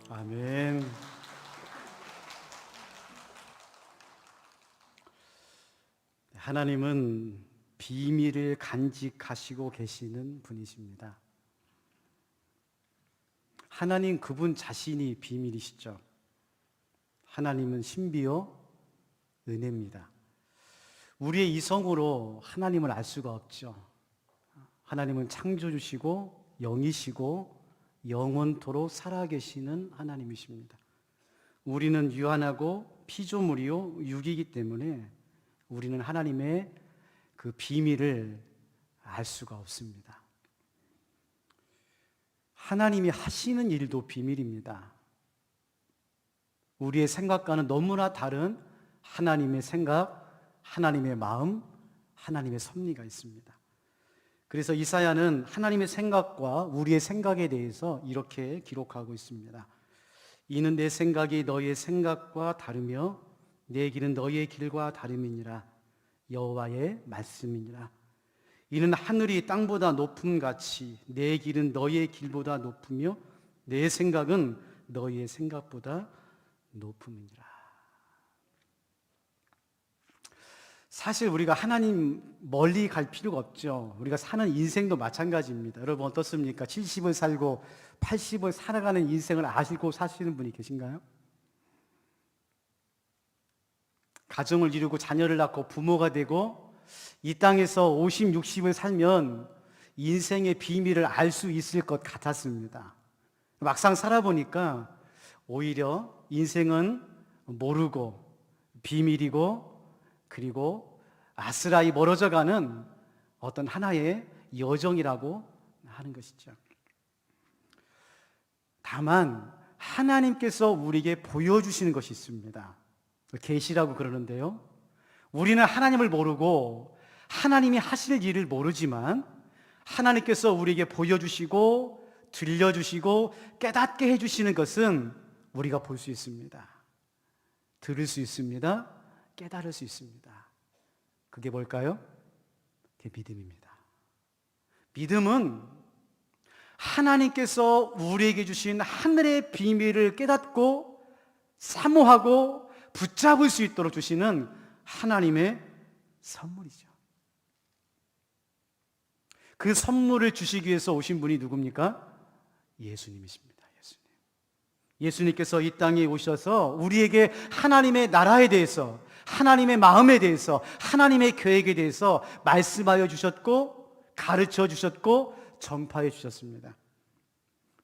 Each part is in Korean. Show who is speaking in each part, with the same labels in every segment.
Speaker 1: 아멘. 하나님은 비밀을 간직하시고 계시는 분이십니다. 하나님 그분 자신이 비밀이시죠. 하나님은 신비요 은혜입니다. 우리의 이성으로 하나님을 알 수가 없죠. 하나님은 창조주시고 영이시고 영원토록 살아계시는 하나님이십니다. 우리는 유한하고 피조물이요 육이기 때문에 우리는 하나님의 그 비밀을 알 수가 없습니다. 하나님이 하시는 일도 비밀입니다. 우리의 생각과는 너무나 다른 하나님의 생각, 하나님의 마음, 하나님의 섭리가 있습니다. 그래서 이사야는 하나님의 생각과 우리의 생각에 대해서 이렇게 기록하고 있습니다. 이는 내 생각이 너희의 생각과 다르며 내 길은 너희의 길과 다름이니라. 여호와의 말씀이니라. 이는 하늘이 땅보다 높음같이 내 길은 너희의 길보다 높으며 내 생각은 너희의 생각보다 높음이니라. 사실 우리가 하나님 멀리 갈 필요가 없죠. 우리가 사는 인생도 마찬가지입니다. 여러분 어떻습니까? 70을 살고 80을 살아가는 인생을 아시고 사시는 분이 계신가요? 가정을 이루고 자녀를 낳고 부모가 되고 이 땅에서 50, 60을 살면 인생의 비밀을 알 수 있을 것 같았습니다. 막상 살아보니까 오히려 인생은 모르고 비밀이고 그리고 아스라이 멀어져가는 어떤 하나의 여정이라고 하는 것이죠. 다만 하나님께서 우리에게 보여주시는 것이 있습니다. 계시라고 그러는데요, 우리는 하나님을 모르고 하나님이 하실 일을 모르지만 하나님께서 우리에게 보여주시고 들려주시고 깨닫게 해주시는 것은 우리가 볼 수 있습니다. 들을 수 있습니다. 깨달을 수 있습니다. 그게 뭘까요? 그게 믿음입니다. 믿음은 하나님께서 우리에게 주신 하늘의 비밀을 깨닫고 사모하고 붙잡을 수 있도록 주시는 하나님의 선물이죠. 그 선물을 주시기 위해서 오신 분이 누굽니까? 예수님이십니다. 예수님께서 이 땅에 오셔서 우리에게 하나님의 나라에 대해서, 하나님의 마음에 대해서, 하나님의 계획에 대해서 말씀하여 주셨고 가르쳐 주셨고 전파해 주셨습니다.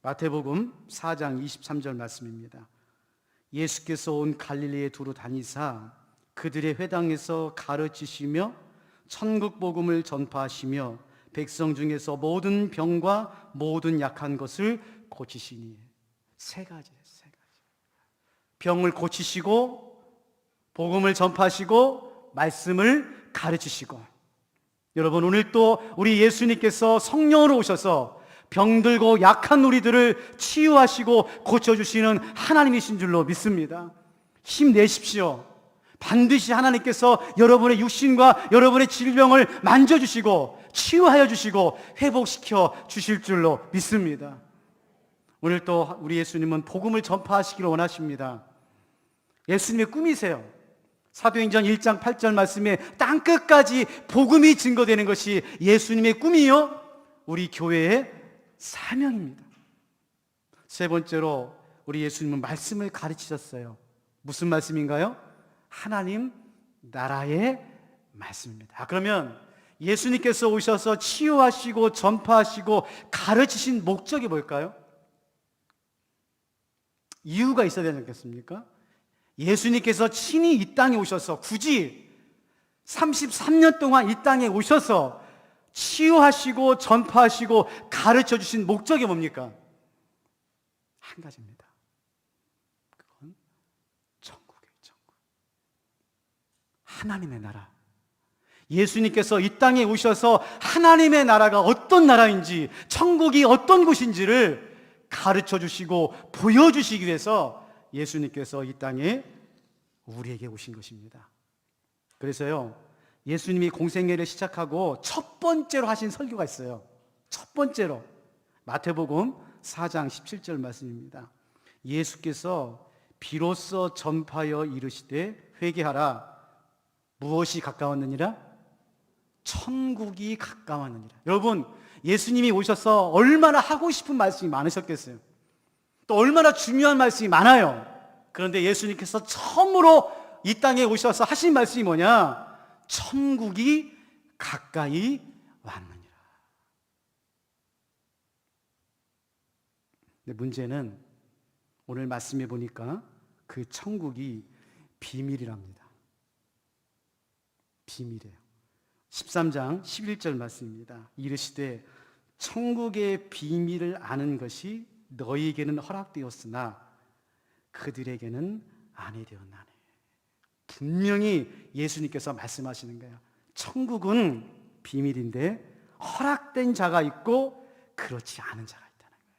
Speaker 1: 마태복음 4장 23절 말씀입니다. 예수께서 온 갈릴리에 두루 다니사 그들의 회당에서 가르치시며 천국 복음을 전파하시며 백성 중에서 모든 병과 모든 약한 것을 고치시니. 세 가지. 병을 고치시고 복음을 전파하시고 말씀을 가르치시고. 여러분 오늘 또 우리 예수님께서 성령으로 오셔서 병들고 약한 우리들을 치유하시고 고쳐주시는 하나님이신 줄로 믿습니다. 힘내십시오. 반드시 하나님께서 여러분의 육신과 여러분의 질병을 만져주시고 치유하여 주시고 회복시켜 주실 줄로 믿습니다. 오늘 또 우리 예수님은 복음을 전파하시기를 원하십니다. 예수님의 꿈이세요. 사도행전 1장 8절 말씀에 땅끝까지 복음이 증거되는 것이 예수님의 꿈이요 우리 교회의 사명입니다. 세 번째로 우리 예수님은 말씀을 가르치셨어요. 무슨 말씀인가요? 하나님 나라의 말씀입니다. 그러면 예수님께서 오셔서 치유하시고 전파하시고 가르치신 목적이 뭘까요? 이유가 있어야 되지 않겠습니까? 예수님께서 친히 이 땅에 오셔서 굳이 33년 동안 이 땅에 오셔서 치유하시고 전파하시고 가르쳐 주신 목적이 뭡니까? 한 가지입니다. 그건 천국이에요. 천국. 하나님의 나라. 예수님께서 이 땅에 오셔서 하나님의 나라가 어떤 나라인지, 천국이 어떤 곳인지를 가르쳐 주시고 보여주시기 위해서 예수님께서 이 땅에 우리에게 오신 것입니다. 그래서요, 예수님이 공생애를 시작하고 첫 번째로 하신 설교가 있어요. 첫 번째로 마태복음 4장 17절 말씀입니다. 예수께서 비로소 전파하여 이르시되 회개하라. 무엇이 가까웠느니라? 천국이 가까웠느니라. 여러분, 예수님이 오셔서 얼마나 하고 싶은 말씀이 많으셨겠어요. 또 얼마나 중요한 말씀이 많아요. 그런데 예수님께서 처음으로 이 땅에 오셔서 하신 말씀이 뭐냐? 천국이 가까이 왔느니라. 근데 문제는 오늘 말씀해 보니까 그 천국이 비밀이랍니다. 비밀이에요. 13장 11절 말씀입니다. 이르시되 천국의 비밀을 아는 것이 너희에게는 허락되었으나 그들에게는 아니 되었나니. 분명히 예수님께서 말씀하시는 거예요. 천국은 비밀인데 허락된 자가 있고 그렇지 않은 자가 있다는 거예요.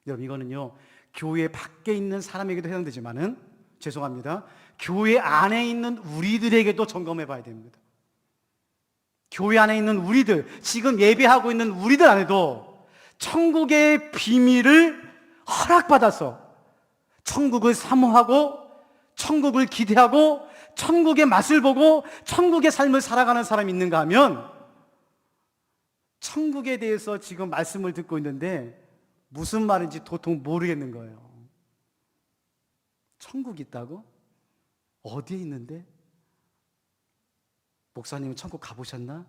Speaker 1: 여러분, 이거는요 교회 밖에 있는 사람에게도 해당되지만은, 죄송합니다, 교회 안에 있는 우리들에게도 점검해 봐야 됩니다. 교회 안에 있는 우리들, 지금 예배하고 있는 우리들 안에도 천국의 비밀을 허락받아서 천국을 사모하고 천국을 기대하고 천국의 맛을 보고 천국의 삶을 살아가는 사람이 있는가 하면, 천국에 대해서 지금 말씀을 듣고 있는데 무슨 말인지 도통 모르겠는 거예요. 천국 있다고? 어디에 있는데? 목사님은 천국 가보셨나?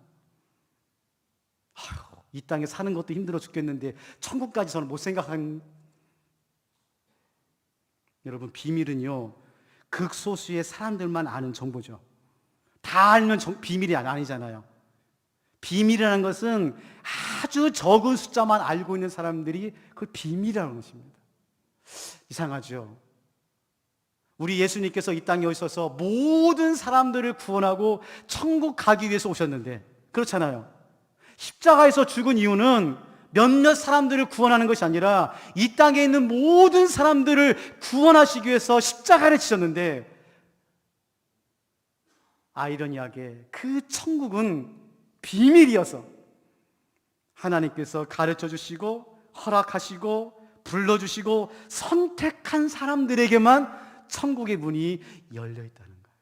Speaker 1: 아휴, 이 땅에 사는 것도 힘들어 죽겠는데 천국까지 저는 못 생각한. 여러분, 비밀은요 극소수의 사람들만 아는 정보죠. 다 알면 비밀이 아니잖아요. 비밀이라는 것은 아주 적은 숫자만 알고 있는 사람들이 그걸 비밀이라는 것입니다. 이상하죠? 우리 예수님께서 이 땅에 오셔서 모든 사람들을 구원하고 천국 가기 위해서 오셨는데, 그렇잖아요. 십자가에서 죽은 이유는 몇몇 사람들을 구원하는 것이 아니라 이 땅에 있는 모든 사람들을 구원하시기 위해서 십자가를 지셨는데, 아이러니하게 그 천국은 비밀이어서 하나님께서 가르쳐 주시고 허락하시고 불러주시고 선택한 사람들에게만 천국의 문이 열려 있다는 거예요.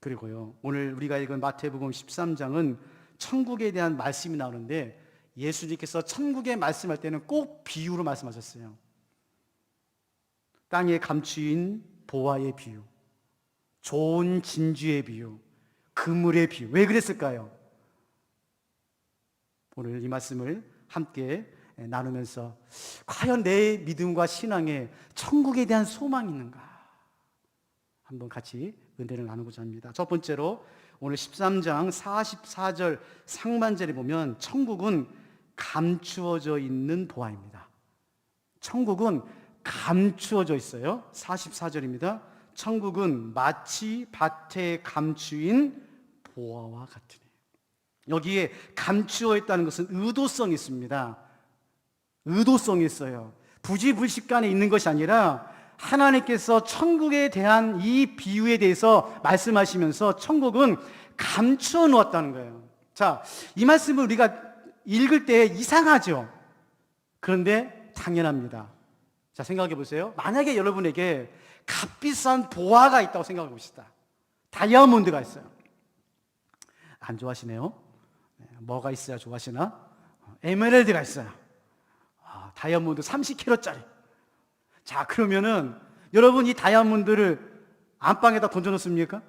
Speaker 1: 그리고요, 오늘 우리가 읽은 마태복음 13장은 천국에 대한 말씀이 나오는데, 예수님께서 천국에 말씀할 때는 꼭 비유로 말씀하셨어요. 땅에 감추인 보화의 비유, 좋은 진주의 비유, 그물의 비유. 왜 그랬을까요? 오늘 이 말씀을 함께 나누면서 과연 내 믿음과 신앙에 천국에 대한 소망이 있는가 한번 같이 은혜를 나누고자 합니다. 첫 번째로 오늘 13장 44절 상반절에 보면 천국은 감추어져 있는 보화입니다. 천국은 감추어져 있어요. 44절입니다. 천국은 마치 밭에 감추인 보화와 같으니. 여기에 감추어 있다는 것은 의도성이 있습니다. 의도성이 있어요. 부지불식간에 있는 것이 아니라 하나님께서 천국에 대한 이 비유에 대해서 말씀하시면서 천국은 감추어 놓았다는 거예요. 자, 이 말씀을 우리가 읽을 때 이상하죠? 그런데 당연합니다. 자, 생각해 보세요. 만약에 여러분에게 값비싼 보화가 있다고 생각해 봅시다. 다이아몬드가 있어요. 안 좋아하시네요. 뭐가 있어야 좋아하시나? 에메랄드가 있어요. 다이아몬드 30kg짜리. 자, 그러면은 여러분 이 다이아몬드를 안방에다 던져놓습니까?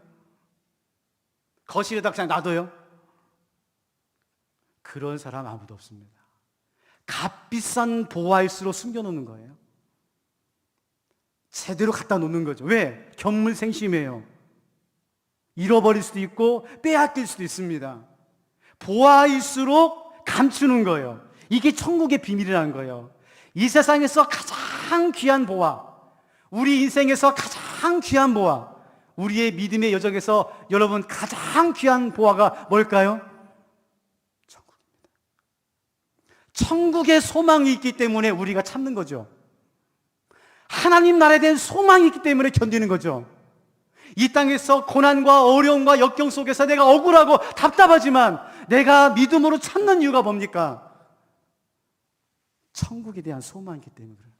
Speaker 1: 거실에다 그냥 놔둬요? 그런 사람 아무도 없습니다. 값비싼 보화일수록 숨겨놓는 거예요. 제대로 갖다 놓는 거죠. 왜? 견물생심이에요. 잃어버릴 수도 있고 빼앗길 수도 있습니다. 보화일수록 감추는 거예요. 이게 천국의 비밀이라는 거예요. 이 세상에서 가장 귀한 보화, 우리 인생에서 가장 귀한 보화, 우리의 믿음의 여정에서 여러분 가장 귀한 보화가 뭘까요? 천국입니다. 천국의 소망이 있기 때문에 우리가 참는 거죠. 하나님 나라에 대한 소망이 있기 때문에 견디는 거죠. 이 땅에서 고난과 어려움과 역경 속에서 내가 억울하고 답답하지만 내가 믿음으로 참는 이유가 뭡니까? 천국에 대한 소망이 있기 때문에 그래요.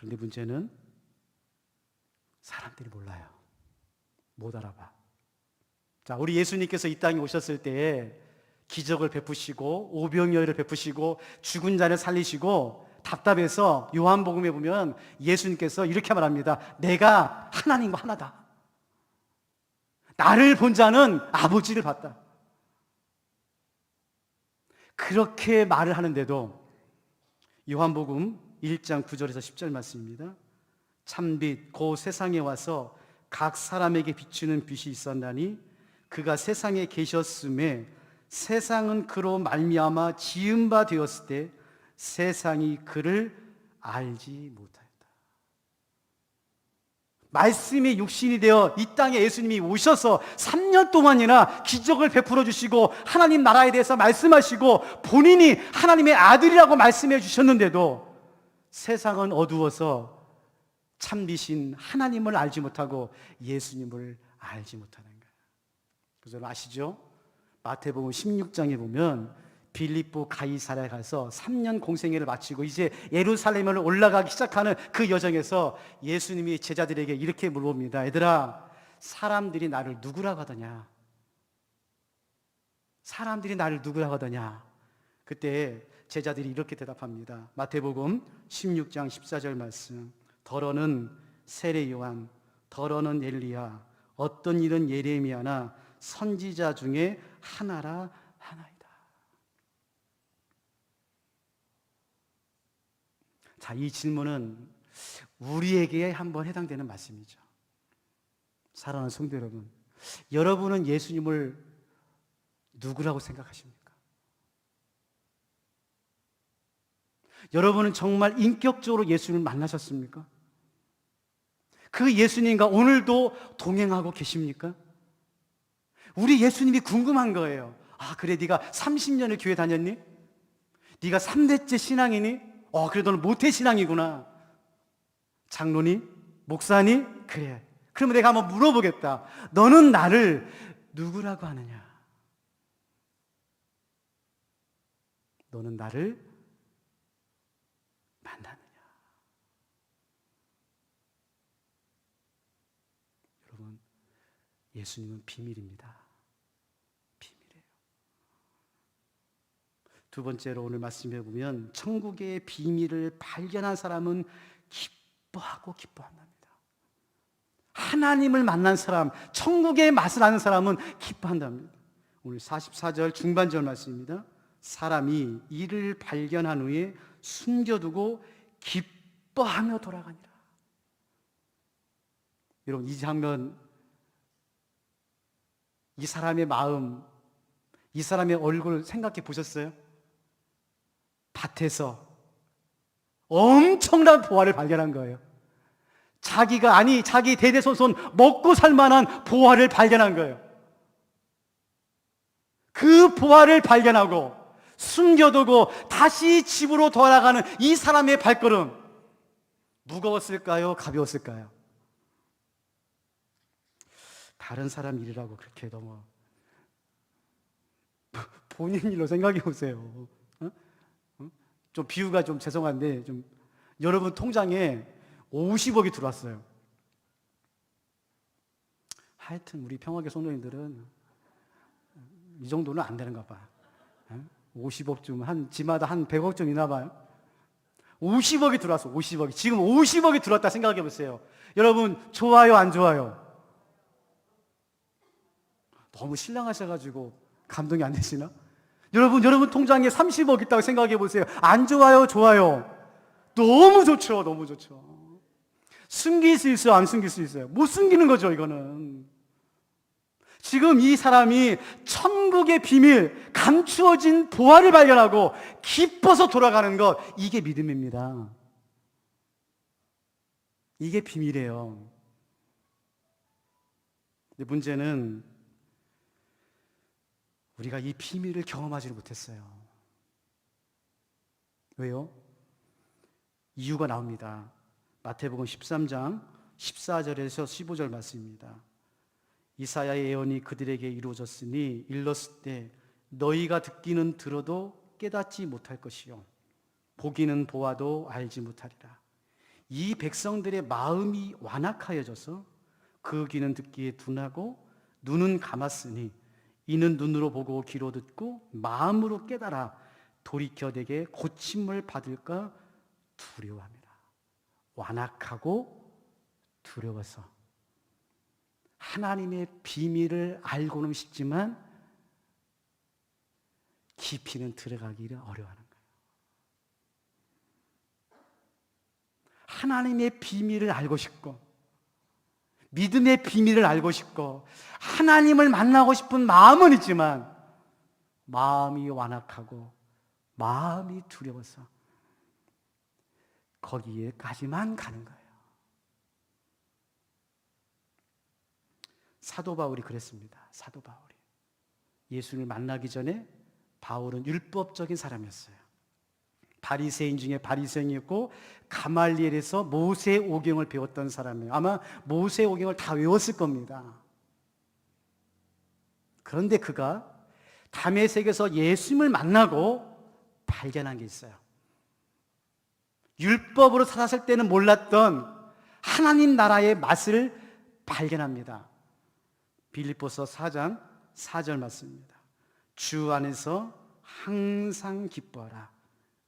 Speaker 1: 그런데 문제는 사람들이 몰라요. 못 알아봐. 자, 우리 예수님께서 이 땅에 오셨을 때 기적을 베푸시고 오병이어를 베푸시고 죽은 자를 살리시고 답답해서 요한복음에 보면 예수님께서 이렇게 말합니다. 내가 하나님과 하나다. 나를 본 자는 아버지를 봤다. 그렇게 말을 하는데도 요한복음 1장 9절에서 10절 말씀입니다. 참빛 곧 세상에 와서 각 사람에게 비추는 빛이 있었나니 그가 세상에 계셨음에 세상은 그로 말미암아 지은 바 되었을 때 세상이 그를 알지 못하였다. 말씀이 육신이 되어 이 땅에 예수님이 오셔서 3년 동안이나 기적을 베풀어 주시고 하나님 나라에 대해서 말씀하시고 본인이 하나님의 아들이라고 말씀해 주셨는데도 세상은 어두워서 참비신 하나님을 알지 못하고 예수님을 알지 못하는 거예요. 그래서 아시죠? 마태복음 16장에 보면 빌립보 가이사랴에 가서 3년 공생애를 마치고 이제 예루살렘을 올라가기 시작하는 그 여정에서 예수님이 제자들에게 이렇게 물어봅니다. 얘들아, 사람들이 나를 누구라고 하더냐? 사람들이 나를 누구라고 하더냐? 그때 제자들이 이렇게 대답합니다. 마태복음 16장 14절 말씀. 더러는 세례 요한, 더러는 엘리야, 어떤 일은 예레미야나 선지자 중에 하나라 하나이다. 자, 이 질문은 우리에게 한번 해당되는 말씀이죠. 사랑하는 성도 여러분, 여러분은 예수님을 누구라고 생각하십니까? 여러분은 정말 인격적으로 예수님을 만나셨습니까? 그 예수님과 오늘도 동행하고 계십니까? 우리 예수님이 궁금한 거예요. 아, 그래, 네가 30년을 교회 다녔니? 네가 3대째 신앙이니? 그래, 너는 모태신앙이구나. 장로니? 목사니? 그래. 그러면 내가 한번 물어보겠다. 너는 나를 누구라고 하느냐? 너는 나를 만나느냐? 여러분, 예수님은 비밀입니다. 비밀이에요. 두 번째로 오늘 말씀해 보면 천국의 비밀을 발견한 사람은 기뻐하고 기뻐한답니다. 하나님을 만난 사람, 천국의 맛을 아는 사람은 기뻐한답니다. 오늘 44절 중반절 말씀입니다. 사람이 이를 발견한 후에 숨겨두고 기뻐하며 돌아가니라. 여러분, 이 장면, 이 사람의 마음, 이 사람의 얼굴 생각해 보셨어요? 밭에서 엄청난 보화를 발견한 거예요. 자기 대대손손 먹고 살 만한 보화를 발견한 거예요. 그 보화를 발견하고 숨겨두고 다시 집으로 돌아가는 이 사람의 발걸음, 무거웠을까요? 가벼웠을까요? 다른 사람 일이라고 그렇게 너무 본인 일로 생각해 보세요. 좀 비유가 좀 죄송한데, 좀 여러분 통장에 50억이 들어왔어요. 하여튼 우리 평화교 성도님들은 이 정도는 안 되는가 봐. 50억쯤 집마다 한 100억쯤 있나 봐요. 50억이 들어왔어. 50억이. 지금 50억이 들어왔다 생각해 보세요. 여러분, 좋아요, 안 좋아요? 너무 신랑하셔가지고 감동이 안 되시나? 여러분 통장에 30억 있다고 생각해 보세요. 안 좋아요, 좋아요? 너무 좋죠, 너무 좋죠. 숨길 수 있어요, 안 숨길 수 있어요? 못 숨기는 거죠, 이거는. 지금 이 사람이 천국의 비밀, 감추어진 보화를 발견하고 기뻐서 돌아가는 것, 이게 믿음입니다. 이게 비밀이에요. 근데 문제는 우리가 이 비밀을 경험하지 못했어요. 왜요? 이유가 나옵니다. 마태복음 13장 14절에서 15절 말씀입니다. 이사야의 예언이 그들에게 이루어졌으니 일렀을 때 너희가 듣기는 들어도 깨닫지 못할 것이요 보기는 보아도 알지 못하리라. 이 백성들의 마음이 완악하여져서 그 귀는 듣기에 둔하고 눈은 감았으니 이는 눈으로 보고 귀로 듣고 마음으로 깨달아 돌이켜 내게 고침을 받을까 두려워합니다. 완악하고 두려워서 하나님의 비밀을 알고는 싶지만 깊이는 들어가기를 어려워하는 거예요. 하나님의 비밀을 알고 싶고 믿음의 비밀을 알고 싶고 하나님을 만나고 싶은 마음은 있지만 마음이 완악하고 마음이 두려워서 거기에까지만 가는 거예요. 사도 바울이 그랬습니다. 사도 바울이 예수를 만나기 전에 바울은 율법적인 사람이었어요. 바리새인 중에 바리새인이었고 가말리엘에서 모세오경을 배웠던 사람이에요. 아마 모세오경을 다 외웠을 겁니다. 그런데 그가 다메섹에서 예수님을 만나고 발견한 게 있어요. 율법으로 살았을 때는 몰랐던 하나님 나라의 맛을 발견합니다. 빌립보서 4장 4절 말씀입니다. 주 안에서 항상 기뻐하라.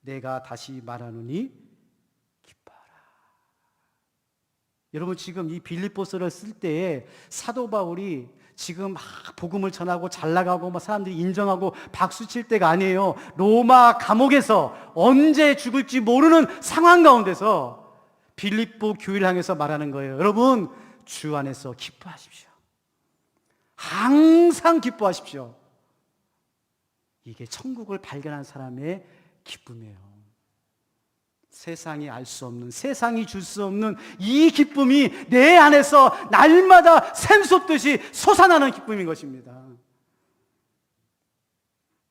Speaker 1: 내가 다시 말하노니 기뻐하라. 여러분, 지금 이 빌립보서를 쓸 때에 사도 바울이 지금 막 복음을 전하고 잘 나가고 막 사람들이 인정하고 박수 칠 때가 아니에요. 로마 감옥에서 언제 죽을지 모르는 상황 가운데서 빌립보 교회를 향해서 말하는 거예요. 여러분, 주 안에서 기뻐하십시오. 항상 기뻐하십시오. 이게 천국을 발견한 사람의 기쁨이에요. 세상이 알 수 없는, 세상이 줄 수 없는 이 기쁨이 내 안에서 날마다 샘솟듯이 솟아나는 기쁨인 것입니다.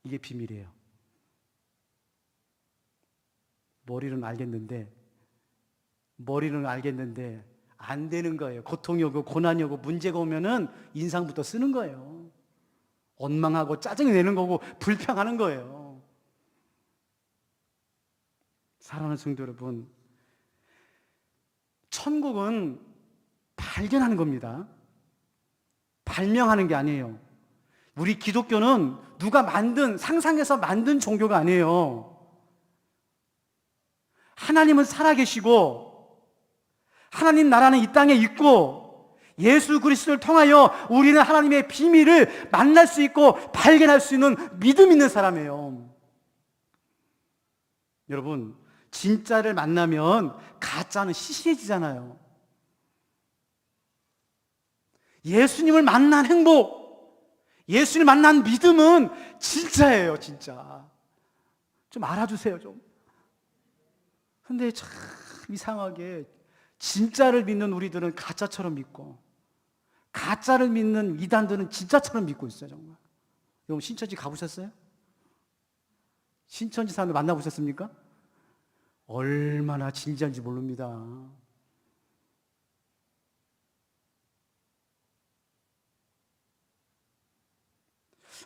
Speaker 1: 이게 비밀이에요. 머리로는 알겠는데 안 되는 거예요. 고통이 오고 고난이 오고 문제가 오면은 인상부터 쓰는 거예요. 원망하고 짜증이 내는 거고 불평하는 거예요. 사랑하는 성도 여러분, 천국은 발견하는 겁니다. 발명하는 게 아니에요. 우리 기독교는 누가 상상해서 만든 종교가 아니에요. 하나님은 살아계시고 하나님 나라는 이 땅에 있고 예수 그리스도를 통하여 우리는 하나님의 비밀을 만날 수 있고 발견할 수 있는 믿음 있는 사람이에요. 여러분, 진짜를 만나면 가짜는 시시해지잖아요. 예수님을 만난 행복, 예수님을 만난 믿음은 진짜예요, 진짜. 좀 알아주세요, 좀. 근데 참 이상하게 진짜를 믿는 우리들은 가짜처럼 믿고 가짜를 믿는 이단들은 진짜처럼 믿고 있어요, 정말. 여러분, 신천지 가보셨어요? 신천지 사람들 만나보셨습니까? 얼마나 진지한지 모릅니다.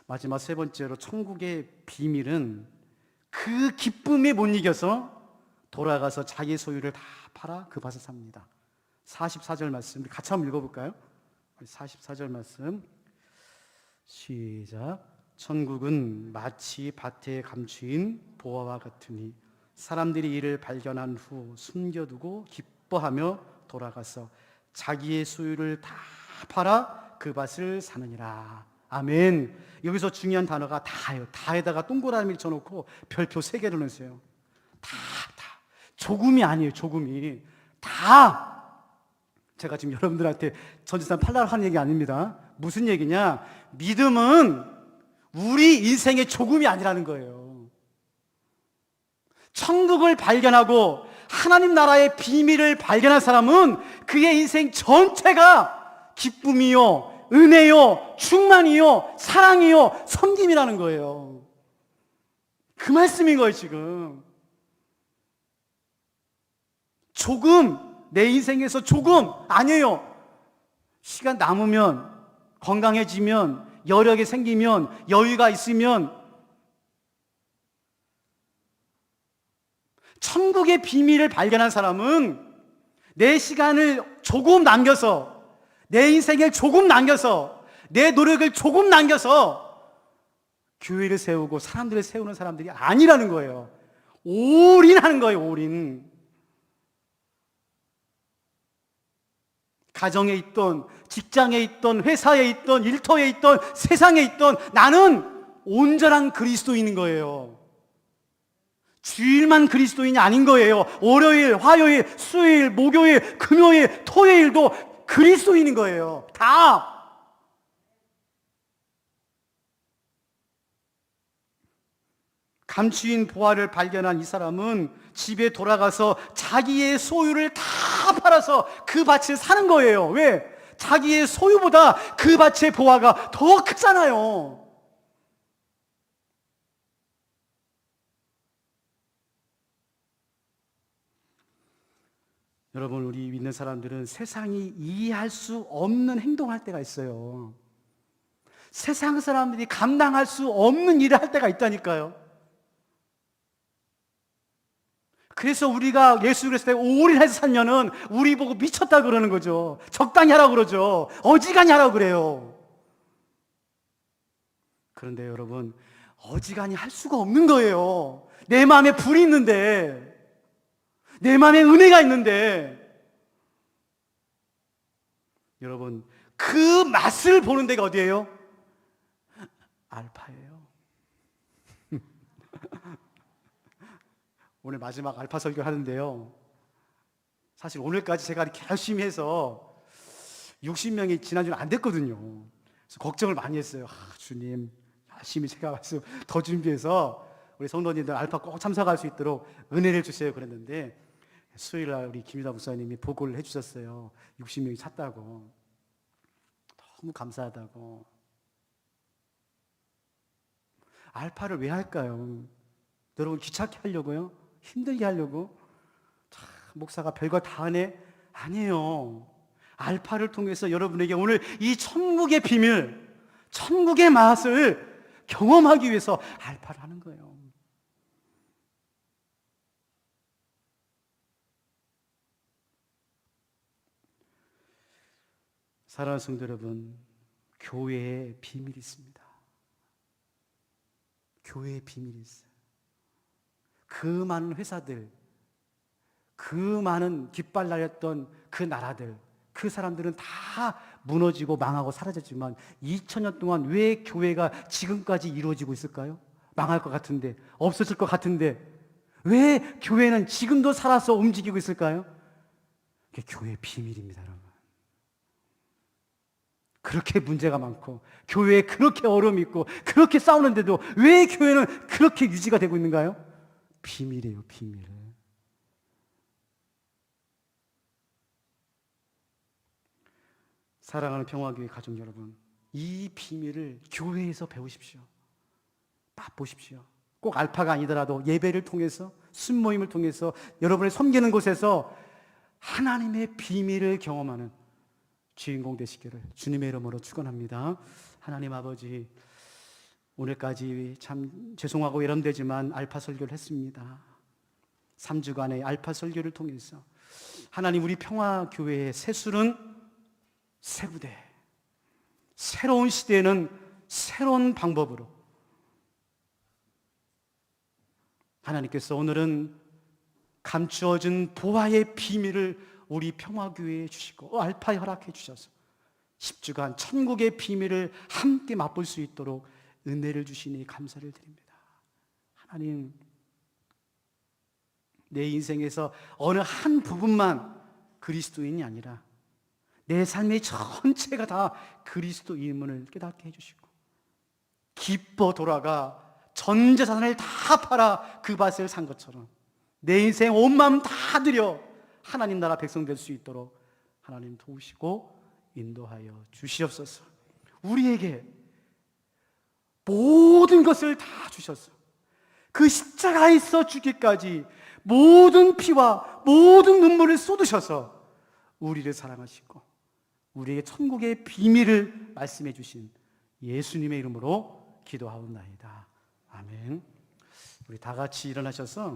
Speaker 1: 마지막 세 번째로 천국의 비밀은 그 기쁨에 못 이겨서 돌아가서 자기 소유를 다 팔아 그 밭을 삽니다. 44절 말씀 같이 한번 읽어볼까요? 44절 말씀 시작. 천국은 마치 밭에 감추인 보화와 같으니 사람들이 이를 발견한 후 숨겨두고 기뻐하며 돌아가서 자기의 소유를 다 팔아 그 밭을 사느니라. 아멘. 여기서 중요한 단어가 다예요. 다에다가 동그라미 쳐놓고 별표 3개를 넣으세요. 다. 조금이 아니에요, 조금이. 다. 제가 지금 여러분들한테 전지산 팔라고 하는 얘기 아닙니다. 무슨 얘기냐? 믿음은 우리 인생의 조금이 아니라는 거예요. 천국을 발견하고 하나님 나라의 비밀을 발견한 사람은 그의 인생 전체가 기쁨이요, 은혜요, 충만이요, 사랑이요, 섬김이라는 거예요. 그 말씀인 거예요, 지금. 조금, 내 인생에서 조금 아니에요. 시간 남으면, 건강해지면, 여력이 생기면, 여유가 있으면 천국의 비밀을 발견한 사람은 내 시간을 조금 남겨서, 내 인생을 조금 남겨서, 내 노력을 조금 남겨서 교회를 세우고 사람들을 세우는 사람들이 아니라는 거예요. 올인하는 거예요, 올인. 가정에 있던, 직장에 있던, 회사에 있던, 일터에 있던, 세상에 있던 나는 온전한 그리스도인인 거예요. 주일만 그리스도인이 아닌 거예요. 월요일, 화요일, 수요일, 목요일, 금요일, 토요일도 그리스도인인 거예요. 다. 감추인 보화를 발견한 이 사람은 집에 돌아가서 자기의 소유를 다 팔아서 그 밭을 사는 거예요. 왜? 자기의 소유보다 그 밭의 보화가 더 크잖아요. 여러분, 우리 믿는 사람들은 세상이 이해할 수 없는 행동을 할 때가 있어요. 세상 사람들이 감당할 수 없는 일을 할 때가 있다니까요. 그래서 우리가 예수 그리스도에 올인해서 살면은 우리 보고 미쳤다 그러는 거죠. 적당히 하라고 그러죠. 어지간히 하라고 그래요. 그런데 여러분, 어지간히 할 수가 없는 거예요. 내 마음에 불이 있는데, 내 마음에 은혜가 있는데, 여러분, 그 맛을 보는 데가 어디예요? 알파예요. 오늘 마지막 알파 설교를 하는데요, 사실 오늘까지 제가 이렇게 열심히 해서 60명이 지난주는 안 됐거든요. 그래서 걱정을 많이 했어요. 주님, 열심히 제가 말씀 더 준비해서 우리 성도님들 알파 꼭 참석할 수 있도록 은혜를 주세요 그랬는데, 수요일날 우리 김유다 목사님이 보고를 해주셨어요. 60명이 찼다고. 너무 감사하다고. 알파를 왜 할까요? 여러분 귀찮게 하려고요? 힘들게 하려고? 참, 목사가 별거 다 하네? 아니에요. 알파를 통해서 여러분에게 오늘 이 천국의 비밀, 천국의 맛을 경험하기 위해서 알파를 하는 거예요. 사랑하는 성도 여러분, 교회에 비밀이 있습니다. 교회에 비밀이 있어요. 그 많은 회사들, 그 많은 깃발 날렸던 그 나라들, 그 사람들은 다 무너지고 망하고 사라졌지만 2000년 동안 왜 교회가 지금까지 이루어지고 있을까요? 망할 것 같은데, 없어질 것 같은데 왜 교회는 지금도 살아서 움직이고 있을까요? 그게 교회의 비밀입니다, 여러분. 그렇게 문제가 많고 교회에 그렇게 어려움이 있고 그렇게 싸우는데도 왜 교회는 그렇게 유지가 되고 있는가요? 비밀이에요, 비밀. 사랑하는 평화교회 가족 여러분, 이 비밀을 교회에서 배우십시오. 맛보십시오. 꼭 알파가 아니더라도 예배를 통해서, 순모임을 통해서, 여러분의 섬기는 곳에서 하나님의 비밀을 경험하는 주인공 되시기를 주님의 이름으로 축원합니다. 하나님 아버지, 오늘까지 참 죄송하고 외람되지만 알파 설교를 했습니다. 3주간의 알파 설교를 통해서 하나님, 우리 평화교회의 새술은 새 부대, 새로운 시대에는 새로운 방법으로 하나님께서 오늘은 감추어진 보화의 비밀을 우리 평화교회에 주시고 알파에 허락해 주셔서 10주간 천국의 비밀을 함께 맛볼 수 있도록 은혜를 주시니 감사를 드립니다. 하나님, 내 인생에서 어느 한 부분만 그리스도인이 아니라 내 삶의 전체가 다 그리스도인임을 깨닫게 해주시고 기뻐 돌아가 전 재산을 다 팔아 그 밭을 산 것처럼 내 인생 온 마음 다 들여 하나님 나라 백성 될 수 있도록 하나님 도우시고 인도하여 주시옵소서. 우리에게 모든 것을 다 주셔서 그 십자가에서 죽기까지 모든 피와 모든 눈물을 쏟으셔서 우리를 사랑하시고 우리에게 천국의 비밀을 말씀해 주신 예수님의 이름으로 기도하옵나이다. 아멘. 우리 다 같이 일어나셔서